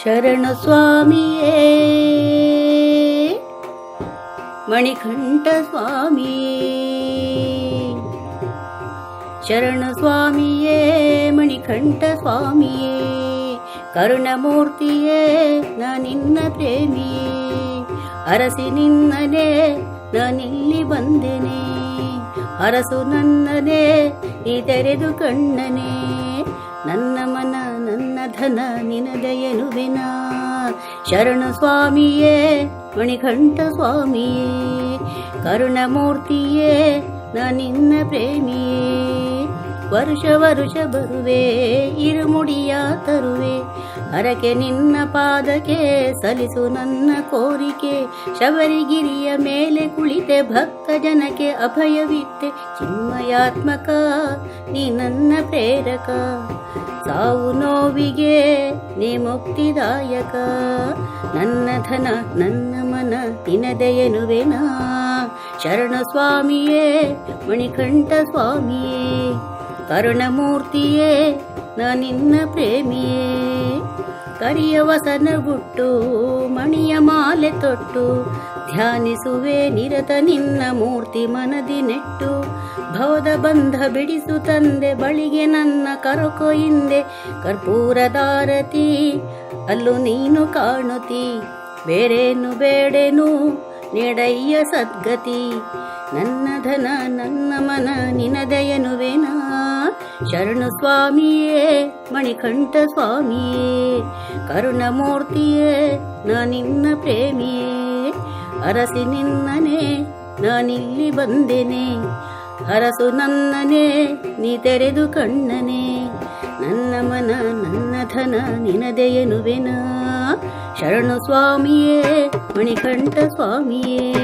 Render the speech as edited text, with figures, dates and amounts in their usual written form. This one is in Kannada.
ಶರಣ ಸ್ವಾಮಿಯೇ ಮಣಿಕಂಠ ಸ್ವಾಮಿಯೇ, ಶರಣ ಸ್ವಾಮಿಯೇ ಮಣಿಕಂಠ ಸ್ವಾಮಿಯೇ, ಕರುಣಮೂರ್ತಿಯೇ ನಾನಿನ್ನ ಪ್ರೇಮಿಯೇ, ಅರಸಿ ನಿನ್ನನೆ ನಾನಿಲ್ಲಿ ಬಂದೆನೆ, ಅರಸು ನನ್ನನೆ ನೀ ತೆರೆದು ಕಣ್ಣನೆ, ನನ್ನ ಮನ ನನ್ನ ಧನ ನಿನದಯನುವೆನ, ಶರಣ ಸ್ವಾಮಿಯೇ ಮಣಿಕಂಠ ಸ್ವಾಮಿಯೇ, ಕರುಣಮೂರ್ತಿಯೇ ನಾನಿನ್ನ ಪ್ರೇಮಿಯೇ, ವರುಷ ವರುಷ ಬರುವೆ ಇರುಮುಡಿಯ ತರುವೆ, ಹರಕೆ ನಿನ್ನ ಪಾದಕ್ಕೆ ಸಲ್ಲಿಸು ನನ್ನ ಕೋರಿಕೆ, ಶಬರಿಗಿರಿಯ ಮೇಲೆ ಕುಳಿತೆ ಭಕ್ತ ಜನಕ್ಕೆ ಅಭಯವಿತ್ತೆ, ಚಿನ್ಮಯಾತ್ಮಕ ನೀ ನನ್ನ ಪ್ರೇರಕ, ಸಾವು ನೋವಿಗೆ ನೀ ಮುಕ್ತಿದಾಯಕ, ನನ್ನ ಧನ ನನ್ನ ಮನ ನಿನದೆಯನುವೆನ, ಶರಣ ಸ್ವಾಮಿಯೇ ಮಣಿಕಂಠ ಸ್ವಾಮಿಯೇ, ಕರುಣಮೂರ್ತಿಯೇ ನಾನಿನ್ನ ಪ್ರೇಮಿಯೇ, ಕರಿಯ ವಸನ ಗುಟ್ಟು ಮಣಿಯ ಮಾಲೆ ತೊಟ್ಟು, ಧ್ಯಾನಿಸುವೆ ನಿರತ ನಿನ್ನ ಮೂರ್ತಿ ಮನದಿ ನೆಟ್ಟು, ಭವದ ಬಂಧ ಬಿಡಿಸು ತಂದೆ ಬಳಿಗೆ ನನ್ನ ಕರಕೊ ಹಿಂದೆ, ಕರ್ಪೂರದಾರತಿ ಅಲ್ಲೂ ನೀನು ಕಾಣುತ್ತಿ, ಬೇರೇನು ಬೇಡೆನು ನೀಡಯ್ಯ ಸದ್ಗತಿ, ನನ್ನ ಧನ ನನ್ನ ಮನ ನಿನದಯನುವೆನ, ಶರಣ ಸ್ವಾಮಿಯೇ ಮಣಿಕಂಠ ಸ್ವಾಮಿಯೇ, ಕರುಣಮೂರ್ತಿಯೇ ನಾನಿನ್ನ ಪ್ರೇಮಿಯೇ, ಅರಸಿ ನಿನ್ನನೆ ನಾನಿಲ್ಲಿ ಬಂದೆನೆ, ಅರಸು ನನ್ನನೆ ನೀ ತೆರೆದು ಕಣ್ಣನೆ, ನನ್ನ ಮನ ನನ್ನ ಧನ ನಿನದೆಯನುವೆನ, ಶರಣ ಸ್ವಾಮಿಯೇ ಮಣಿಕಂಠ ಸ್ವಾಮಿಯೇ.